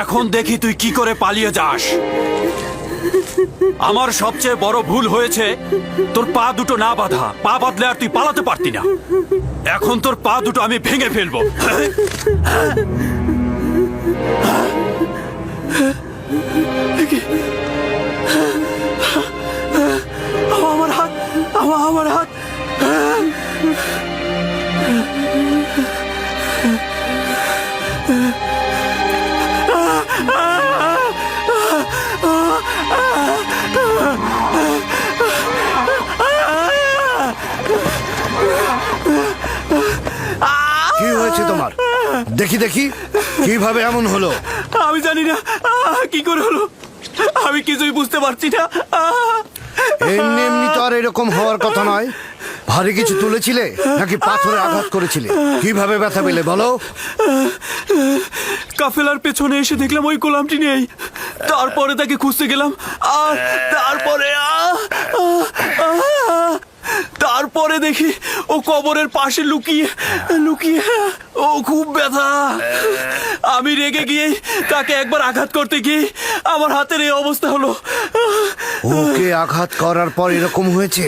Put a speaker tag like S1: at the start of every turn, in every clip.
S1: এখন দেখি তুই কি করে পালিয়ে যাস। আমার সবচেয়ে বড় ভুল হয়েছে তোর পা দুটো না বাঁধা। পা বাঁধলে আর তুই পালাতে পারতি না। এখন তোর পা দুটো আমি ভেঙে ফেলবো। আমার হাত, আমার হাত।
S2: কি হয়েছে তোমার? দেখি দেখি কিভাবে এমন হলো।
S1: আমি জানি না কি করে হলো, আমি কিছুই বুঝতে পারছি না।
S2: এমনি এমনি তো আর এরকম হওয়ার কথা নয়। ভারী কিছু তুলেছিলে নাকি পাথরে আঘাত করেছিলে? কিভাবে ব্যথা পেলে বলো।
S1: কাফেলার পেছনে এসে দেখলাম ওই গোলামটি নেই। তারপরে তাকে খুঁজতে গেলাম, আর তারপরে দেখি ও কবরের পাশে লুকিয়ে লুকিয়ে। ও খুব ব্যথা। আমি রেগে গিয়ে তাকে একবার আঘাত করতে গিয়ে আমার হাতের এই অবস্থা হলো।
S2: ওকে আঘাত করার পর এরকম হয়েছে?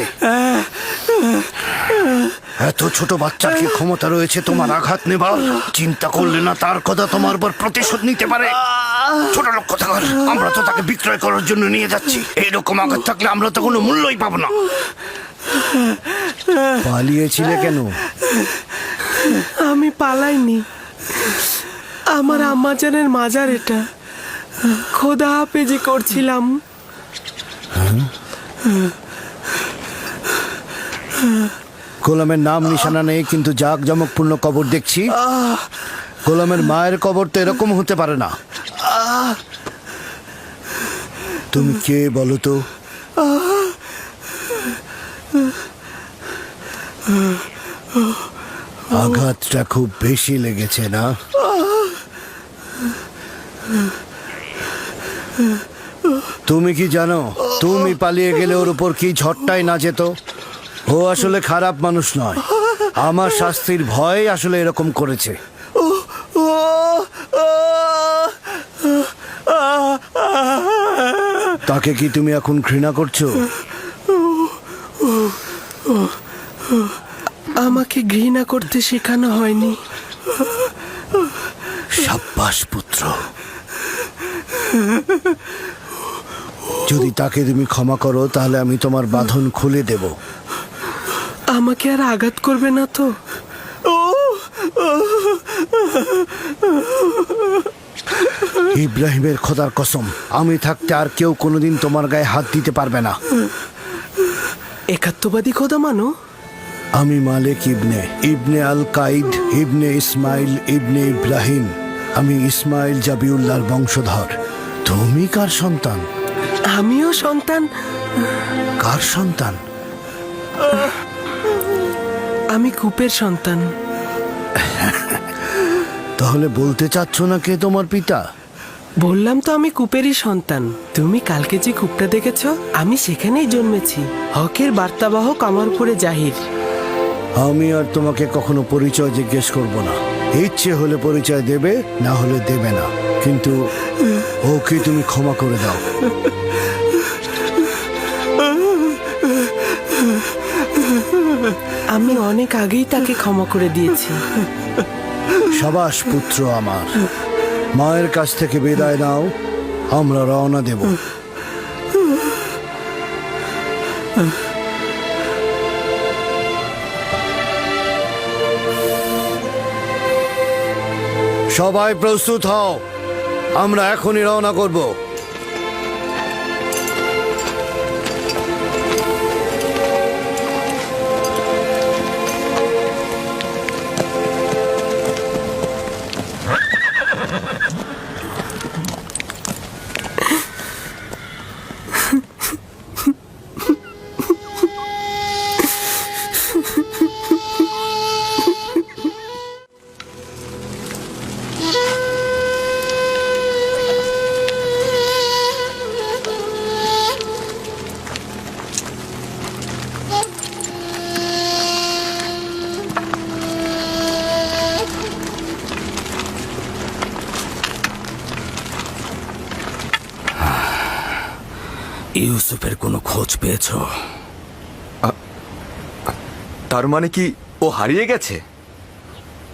S2: এত ছোট বাচ্চার কি ক্ষমতা রয়েছে তোমার আঘাত নেবার? চিন্তা করলে না তার কথা তোমার উপর প্রতিশোধ নিতে পারে? ছোট লোক কথা কর। আমরা তো তাকে বিক্রয় করার জন্য নিয়ে যাচ্ছি। এরকম আঘাত থাকলে আমরা তো কোনো মূল্যই পাবো না। পালিয়েছিলে কেন?
S3: আমি পালাইনি, আমার আম্মাজানের মাজার এটা। খোদা হাফেজি করছিলাম।
S2: গোলামের নাম নিশানা নেই, কিন্তু জাঁকজমকপূর্ণ কবর দেখছি। গোলামের মায়ের কবর তো এরকম হতে পারে না। তুমি কে বলো তো? আঘাতটা খুব বেশি লেগেছে না? তুমি কি জানো তুমি পালিয়ে গেলে ওর উপর কি ঝড়টাই না যেত? ও আসলে খারাপ মানুষ নয়। আমার শাস্তির ভয় আসলে এরকম করেছে। তাকে কি তুমি এখন ঘৃণা করছো?
S3: আমাকে ঘৃণা করতে শেখানো হয়নি।
S2: সাব্বাস পুত্র। যদি তাকে তুমি ক্ষমা করো তাহলে আমি তোমার বাঁধন খুলে দেব।
S3: আমাকে আর আঘাত করবে না তো?
S2: ইব্রাহিমের খোদার কসম, আমি থাকতে আর কেউ কোনোদিন তোমার গায়ে হাত দিতে পারবে না।
S3: একাত্মবাদী খোদা মানো?
S2: আমি মালিক ইবনে ইবনে আল কাইদ ইবনে ইসমাইল ইবনে ইব্রাহিম। আমি ইসমাইল জাবিউল্লাহর বংশধর। তুমি কার সন্তান?
S3: আমিও সন্তান।
S2: কার সন্তান?
S3: আমি কূপের সন্তান।
S2: তাহলে বলতে চাচ্ছ না কে তোমার পিতা?
S3: বললাম তো আমি কূপেরই সন্তান। তুমি কালকে যে কূপটা দেখেছ, আমি সেখানেই জন্মেছি। হকের বার্তাবাহক আমার উপরে জাহির।
S2: আমি আর তোমাকে কখনো পরিচয় জিজ্ঞেস করব না। ইচ্ছে হলে পরিচয় দেবে, না হলে দেবে না। কিন্তু ওকে তুমি ক্ষমা করে দাও।
S3: আমি অনেক আগেই তাকে ক্ষমা করে দিয়েছি।
S2: সাবাস পুত্র আমার। মায়ের কাছ থেকে বিদায় নাও, আমরা রওনা দেব। সবাই প্রস্তুত হও, আমরা এখনই রওনা করব। ইউসুফের কোনো খোঁজ পেয়েছো?
S4: তার মানে কি ও হারিয়ে গেছে?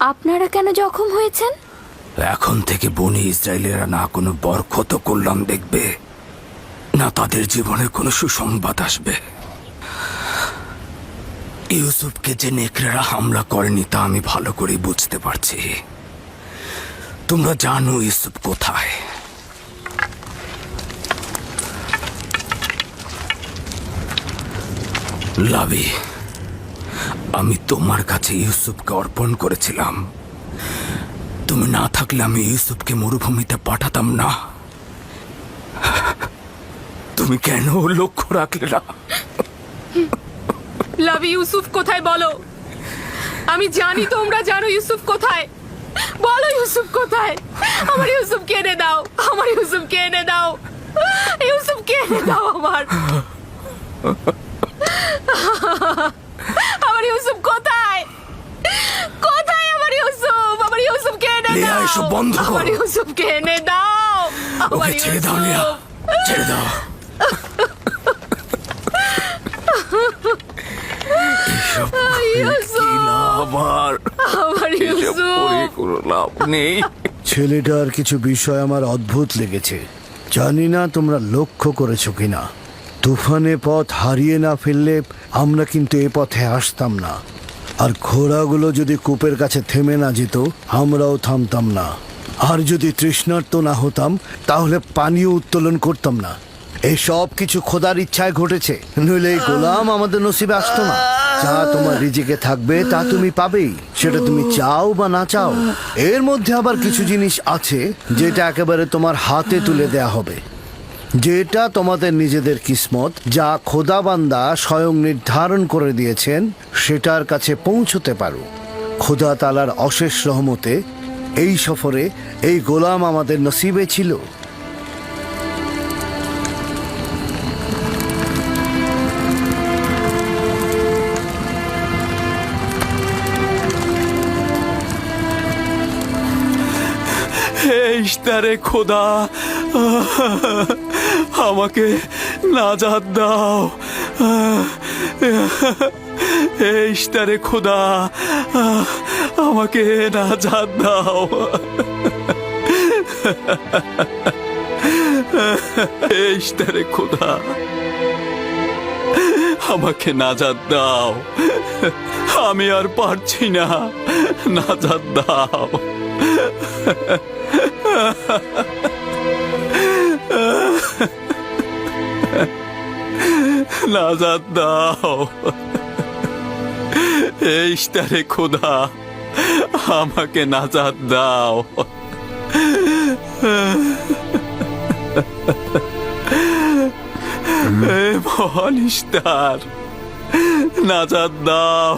S5: আপনারা কেন জখম হয়েছেন?
S2: এখন থেকে বনি ইসরায়েলেরা না কোনো বরকত কল্যাণ দেখবে, না তাদের জীবনে কোনো সুসংবাদ আসবে। ইউসুফকে যে নেকড়েরা হামলা করেনি তা আমি ভালো করে বুঝতে পারছি। তোমরা জানো ইউসুফ কোথায়। লাবি, আমি তোমার কাছে ইউসুফকে অর্পণ করেছিলাম। তুমি না থাকলে আমি ইউসুফকে মরুভূমিতে পাঠাতাম না। তুমি কেন ওর লক্ষ্য রাখলে না?
S6: লাভি, ইউসুফ কোথায় বলো? আমি জানি তোমরা জানো ইউসুফ কোথায়। বলো ইউসুফ কোথায়? আমার ইউসুফকে এনে দাও, আমার ইউসুফকে এনে দাও, ইউসুফকে এনে দাও আমার। আমার ইউসুফ কোথায়? কোথায় আমার ইউসুফ? আমার ইউসুফকে এনে
S2: লিয়া,
S6: দাও,
S2: এসব বন্ধ করো।
S6: আমার ইউসুফকে এনে দাও, আমার
S2: ওকে ছেড়ে দাও লিয়া,
S6: ইউসুফ।
S2: ছেড়ে দাও। এসব
S6: ইউসুফ,
S2: কি লাভ আর?
S6: আমার
S2: এসব
S6: ইউসুফ।
S2: করে কোনো লাভ নেই।
S7: ছেলেটার কিছু বিষয় আমার অদ্ভুত লেগেছে। জানি না তোমরা লক্ষ্য করেছো কিনা। তুফানে পথ হারিয়ে না ফেললে আমরা কিন্তু এ পথে আসতাম না। আর ঘোড়াগুলো যদি কূপের কাছে থেমে না যেত, আমরাও থামতাম না। আর যদি তৃষ্ণার্ত না হতাম, তাহলে পানীয় উত্তোলন করতাম না। এই সব কিছু খোদার ইচ্ছায় ঘটেছে, নইলে এই গোলাম আমাদের নসিবে আসতো না। যা তোমার রিজিকে থাকবে তা তুমি পাবেই, সেটা তুমি চাও বা না চাও। এর মধ্যে আবার কিছু জিনিস আছে যেটা একেবারে তোমার হাতে তুলে দেয়া হবে, যেটা তোমাদের নিজেদের কিসমত, যা খোদাবান্দা স্বয়ং নির্ধারণ করে দিয়েছেন, সেটার কাছে পৌঁছতে পারো। খোদা তাআলার অশেষ রহমতে এই সফরে এই গোলাম আমাদের নসিবে ছিল।
S1: হে ইশতারে খোদা, আমাকে নাজাত দাও। হে ইশতারে খোদা, আমাকে নাজাত দাও। হে ইশতারে খোদা, আমাকে নাজাত দাও। আমি আর পারছি না, নাজাত দাও। নাজাত দাও। এই ইশতারে খোদা, আমাকে নাজাত দাও। হে মহান ইশতার, নাজাত দাও,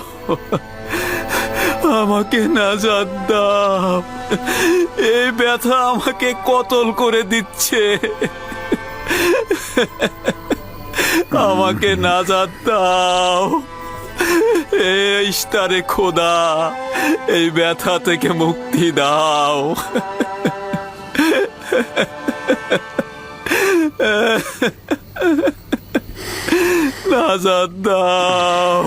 S1: আমাকে নাজাত দাও। এই ব্যথা আমাকে কতল করে দিচ্ছে। আমাকে নাজাত দাও। এই ইশতারে খোদা, এই ব্যথা থেকে মুক্তি দাও। নাজাত দাও,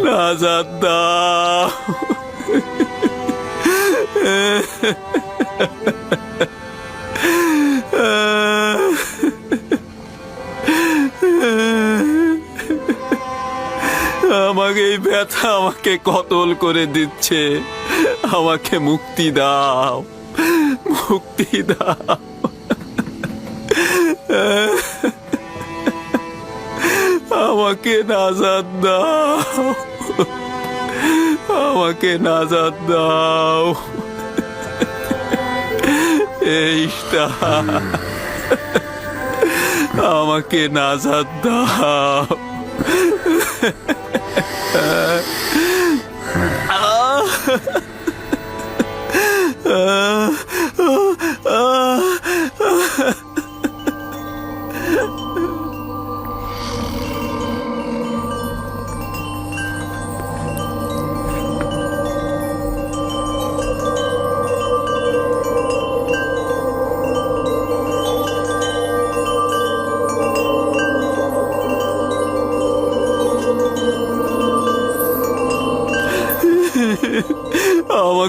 S1: নাজাত দাও। আমাকে এই ব্যথা আমাকে কতল করে দিচ্ছে। আমাকে মুক্তি দাও, মুক্তি দাও। আমাকে নাজাত দাও, আমাকে নাজাত দাও। এইটা আমাকে নাজাত দাও।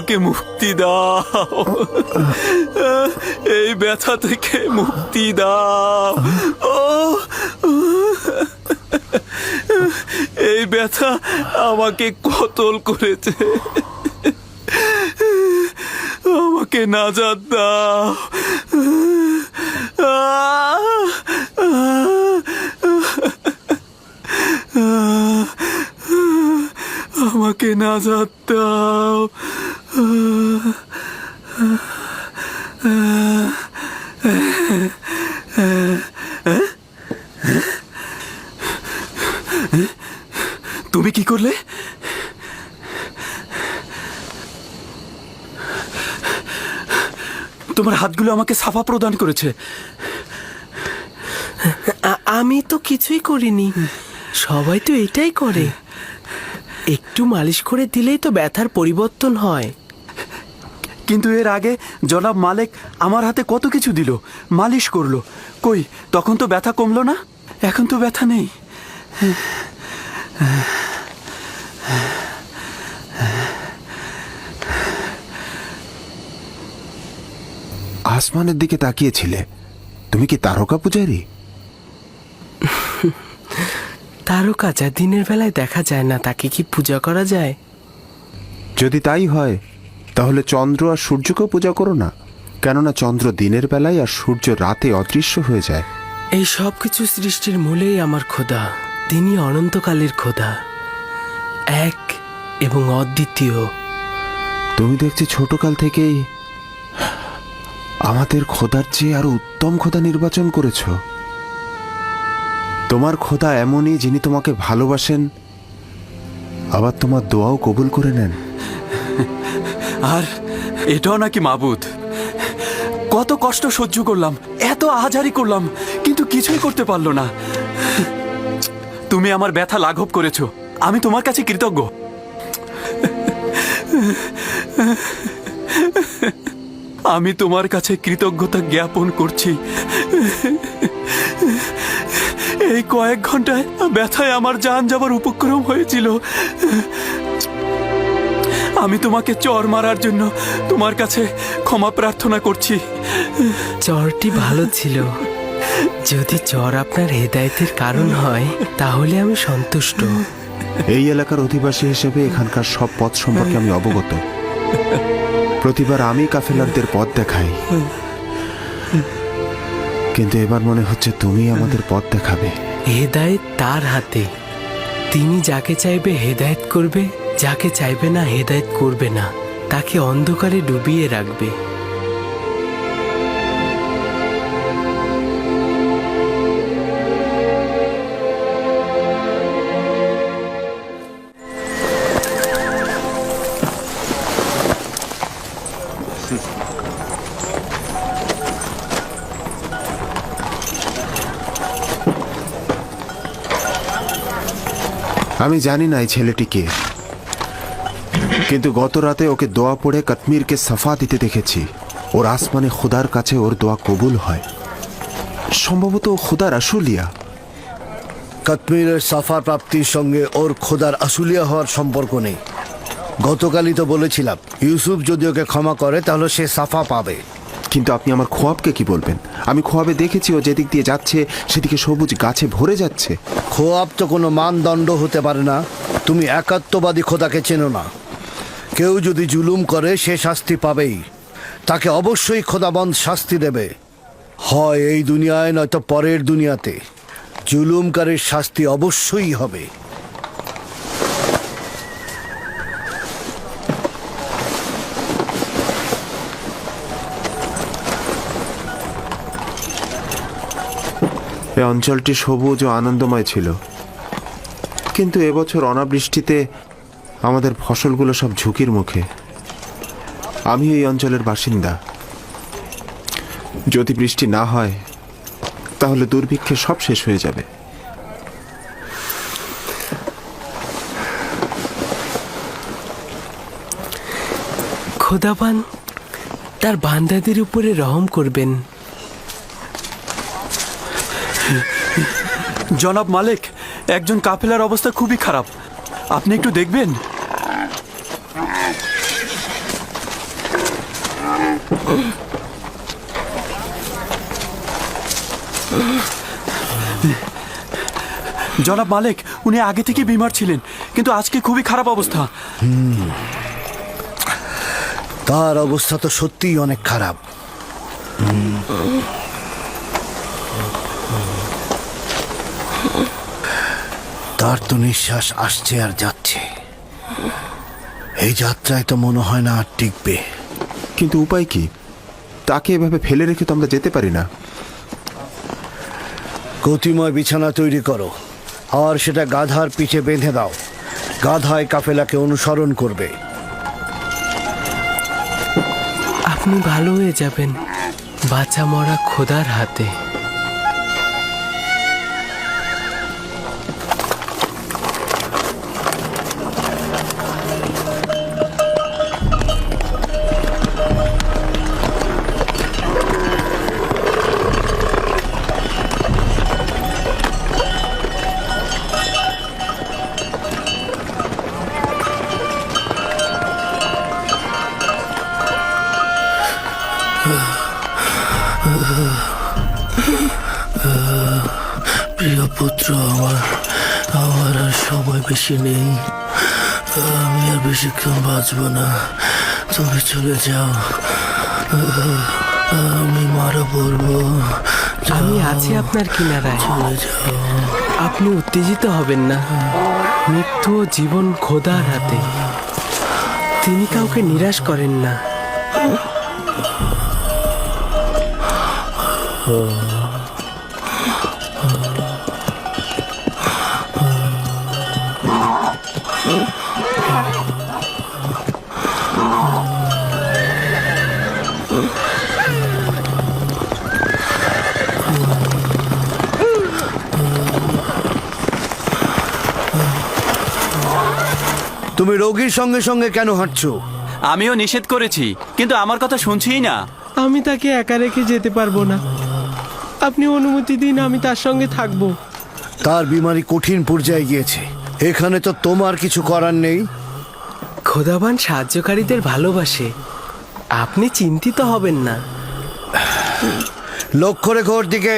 S1: আমাকে মুক্তি দাও, এই ব্যথা থেকে মুক্তি দাও। ও এই ব্যথা আমাকে কতল করেছে, আমাকে নাজাত দাও। আমাকে নাজাত দাও। তুমি কি করলে? তোমার হাতগুলো আমাকে সাফা প্রদান করেছে।
S3: আমি তো কিছুই করিনি, সবাই তো এটাই করে। একটু মালিশ করে দিলেই তো ব্যথার পরিবর্তন হয়।
S1: কিন্তু এর আগে জনাব মালেক আমার হাতে কত কিছু দিল, মালিশ করলো। কই, তখন তো ব্যথা কমলো না? এখন তো ব্যথা নেই।
S8: আসমানের দিকে তাকিয়েছিলে, তুমি কি তারকা পূজারী?
S3: তারকা যা দিনের বেলায় দেখা যায় না, তাকে কি পূজা করা যায়?
S8: যদি তাই হয় তাহলে চন্দ্র আর সূর্যকেও পূজা করো না, কেননা চন্দ্র দিনের বেলায় আর সূর্য রাতে অদৃশ্য হয়ে যায়।
S3: এই সব কিছু সৃষ্টির মূলেই আমার খোদা। তিনি অনন্তকালের খোদা, এক এবং অদ্বিতীয়।
S8: তুমি দেখছি ছোটকাল থেকেই আমাদের খোদার চেয়ে আরো উত্তম খোদা নির্বাচন করেছ। তোমার খোদা এমনই, যিনি তোমাকে ভালোবাসেন, আবার তোমার দোয়াও কবুল করে নেন।
S1: আর এটাও নাকি মাবুদ? কত কষ্ট সহ্য করলাম, এত আহাজারি করলাম, কিন্তু কিছুই করতে পারলো না। তুমি আমার ব্যথা লাঘব করেছো, আমি তোমার কাছে কৃতজ্ঞ। আমি তোমার কাছে কৃতজ্ঞতা জ্ঞাপন করছি। এই কয়েক ঘন্টায় ব্যথায় আমার জান যাবার উপক্রম হয়েছিল। আমি তোমাকে চর মারার জন্য তোমার কাছে ক্ষমা প্রার্থনা করছি।
S3: চরটি ভালো ছিল। যদি চর আপনার হেদায়েতের কারণ হয় তাহলে আমি সন্তুষ্ট।
S8: এই এলাকার অধিবাসী হিসেবে এখানকার সব পথ সম্পর্কে আমি অবগত। প্রতিবার আমি কাফেলারদের পথ দেখাই, কিন্তু এবার মনে হচ্ছে তুমি আমাদের পথ দেখাবে।
S3: হেদায়েত তার হাতে। তিনি যাকে চাইবে হেদায়েত করবে, যাকে চাইবে না হেদায়েত করবে না, তাকে অন্ধকারে ডুবিয়ে রাখবে।
S8: আমি জানি না এই ছেলেটি কে, কিন্তু গত রাতে ওকে দোয়া পড়ে কাশ্মীরকে সাফা দিতে দেখেছি। ওর আসমানে খুদার কাছে ওর দোয়া কবুল হয়। সম্ভবত ও খুদার আশুলিয়া।
S7: কাশ্মীরের সাফা প্রাপ্তির সঙ্গে ওর খোদার আশুলিয়া হওয়ার সম্পর্ক নেই। গতকালই তো বলেছিলাম, ইউসুফ যদি ওকে ক্ষমা করে তাহলে সে সাফা পাবে।
S8: কিন্তু আপনি আমার খোয়াবকে কি বলবেন? আমি খোয়াবে দেখেছি ও যেদিক দিয়ে যাচ্ছে সেদিকে সবুজ গাছে ভরে যাচ্ছে।
S7: খোয়াব তো কোনো মানদণ্ড হতে পারে না। তুমি একাত্মবাদী খোদাকে চেনো না। কেউ যদি জুলুম করে সে শাস্তি পাবেই, তাকে অবশ্যই খোদাবন্ধ শাস্তি দেবে, হয় এই দুনিয়ায় নয়তো পরের দুনিয়াতে। জুলুমকারীর শাস্তি অবশ্যই হবে।
S8: এই অঞ্চলটি সবুজ ও আনন্দময় ছিল, কিন্তু এবছর অনাবৃষ্টিতে আমাদের ফসলগুলো সব ঝুঁকির মুখে। আমি এই অঞ্চলের বাসিন্দা। যদি বৃষ্টি না হয় তাহলে দুর্ভিক্ষে সব শেষ হয়ে যাবে।
S3: খোদাবান তার বান্দাদের উপরে রহম করবেন।
S1: জনাব মালেক, একজন কাফেলার অবস্থা খুবই খারাপ, আপনি একটু দেখবেন? জনাব মালিক, উনি আগে থেকে বিমার ছিলেন, কিন্তু আজকে খুবই খারাপ অবস্থা।
S7: তার অবস্থা তো সত্যিই অনেক খারাপ। তার তো নিঃশ্বাস আসছে আর যাচ্ছে। এই যাত্রায় তো মনে হয় না আর টিকবে।
S8: কিন্তু উপায় কি? তাকে এভাবে ফেলে রেখে তো আমরা যেতে পারি না।
S7: গতিময় বিছানা তৈরি করো আর সেটা গাধার পিঠে বেঁধে দাও। গাধায় কাফেলাকে অনুসরণ করবে।
S3: আপনি ভালো হয়ে যাবেন বাঁচা মরা খোদার হাতে।
S7: প্রিয় পুত্র, আমার আমার আর সময় বেশি নেই। আমি আর বেশিক্ষণ বাঁচব না। তুমি চলে যাও, আমি মারা পড়বো।
S3: আমি আছি আপনার কিনারায়।
S7: চলে যাও।
S3: আপনি উত্তেজিত হবেন না। মৃত্যু ও জীবন খোদার হাতে। তিনি কাউকে নিরাশ করেন না।
S7: তুমি রোগীর সঙ্গে সঙ্গে কেন হাঁটছো?
S1: আমিও নিষেধ করেছি, কিন্তু আমার কথা শুনছিই না।
S3: আমি তাকে একা রেখে যেতে পারবো না। আপনি অনুমতি দিন, আমি তার সঙ্গে থাকবো।
S7: তার বিমারি কঠিন পর্যায়ে গিয়েছে। এখানে তো তোমার কিছু করার নেই।
S3: খোদাবান সাহায্যকারীদের ভালোবাসে। আপনি চিন্তিত হবেন না।
S7: লক্ষ্য রেখো ওর দিকে।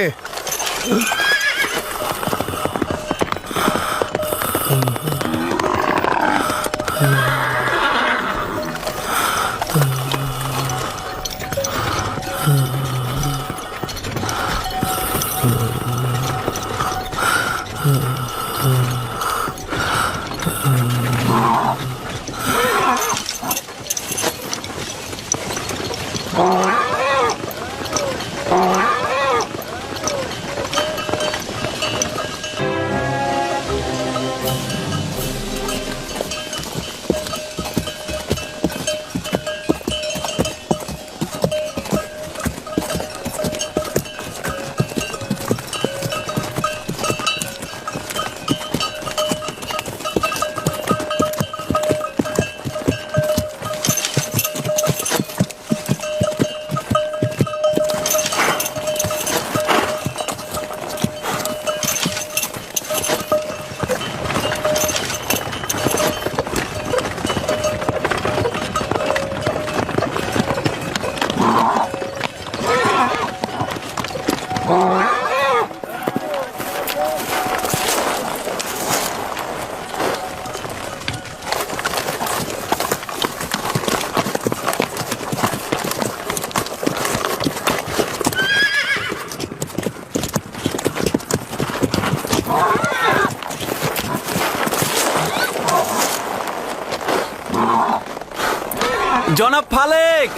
S1: জনাব ফালেক,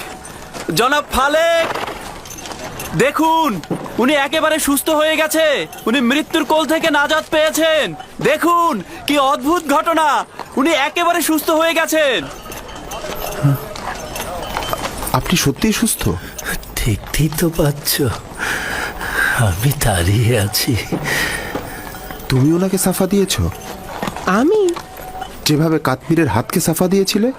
S1: জনাব ফালেক, দেখুন উনি একেবারে সুস্থ হয়ে গেছে। উনি মৃত্যুর কোল থেকে নাজাত পেয়েছেন। দেখুন কি অদ্ভুত ঘটনা, উনি একেবারে সুস্থ হয়ে গেছেন।
S8: আপনি সত্যিই সুস্থ?
S7: দেখতেই তো পাচ্ছ, আমি দাঁড়িয়ে আছি।
S8: তুমি ওনাকে সাফা দিয়েছ
S3: আমি
S8: যেভাবে কাশ্মীরের হাতকে সাফা দিয়েছিলে?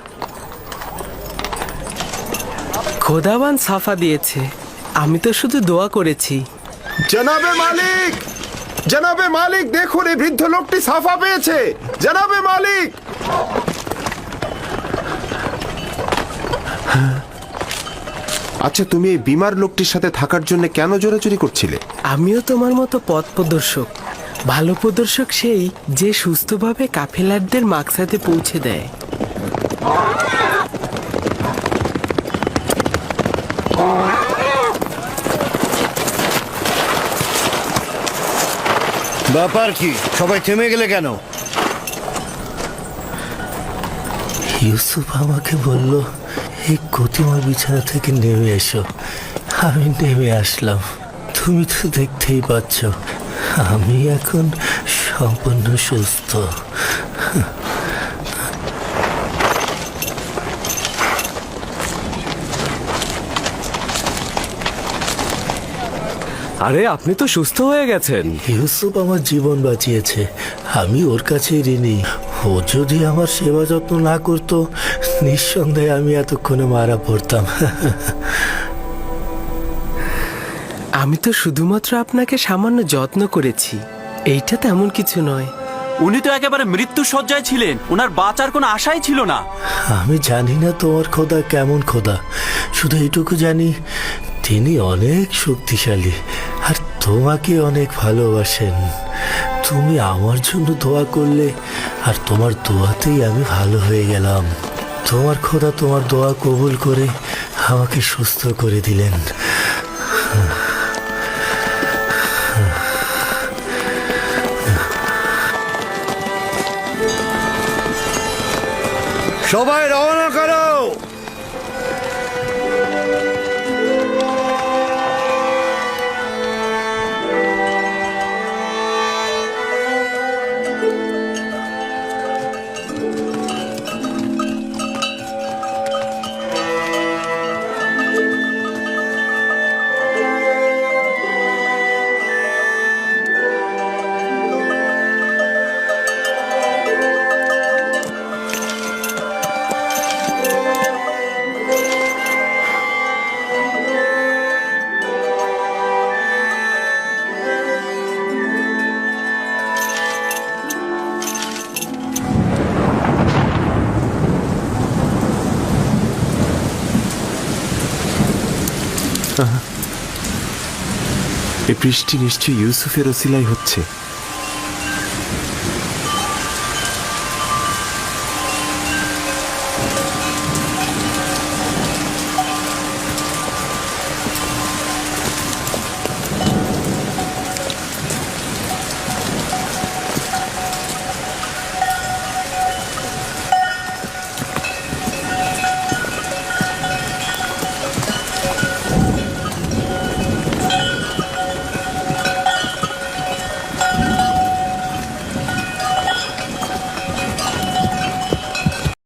S3: খোদাবান সাফা দিয়েছে, আমি তো শুধু দোয়া করেছি।
S8: জনাবে মালিক, জনাবে মালিক, দেখুন এই বৃদ্ধ লোকটি সাফা পেয়েছে। জনাবে মালিক, আচ্ছা, তুমি এই বিমার লোকটির সাথে থাকার জন্য কেন জোরাজুরি করছিলে?
S3: আমিও তোমার মতো পথ প্রদর্শক। ভালো প্রদর্শক সেই যে সুস্থভাবে কাফেলারদের মাকসাদে পৌঁছে দেয়।
S7: ব্যাপার কি, সবাই থেমে গেলে কেন?
S9: ইউসুফ আমাকে বলল এই গতিময় বিছানা থেকে নেমে এসো। আমি নেমে আসলাম। তুমি তো দেখতেই পাচ্ছ আমি এখন সম্পূর্ণ সুস্থ।
S10: আরে আপনি তো সুস্থ হয়ে গেছেন।
S9: ইউসুফ আমার জীবন বাঁচিয়েছে, আমি ওর কাছেই ঋণী। ও যদি আমার সেবা যত্ন না করতো, নিঃসন্দেহে আমি এতক্ষণে মারা পড়তাম।
S3: আমি তো শুধুমাত্র আপনাকে সামান্য যত্ন করেছি, এইটা তেমন কিছু নয়।
S1: উনি তো একেবারে মৃত্যু সজ্জায় ছিলেন, ওনার বাঁচার কোনো আশাই ছিল না।
S9: আমি জানি না তোমার খোদা কেমন খোদা, শুধু এইটুকু জানি তিনি অনেক শক্তিশালী আর তোমাকে অনেক ভালোবাসেন। তুমি আমার জন্য দোয়া করলে আর তোমার দোয়াতেই আমি ভালো হয়ে গেলাম। তোমার খোদা তোমার দোয়া কবুল করে আমাকে সুস্থ করে দিলেন।
S7: সবাই রওনা করো।
S8: এই বৃষ্টি নিশ্চয়ই ইউসুফের ওসিলাই হচ্ছে।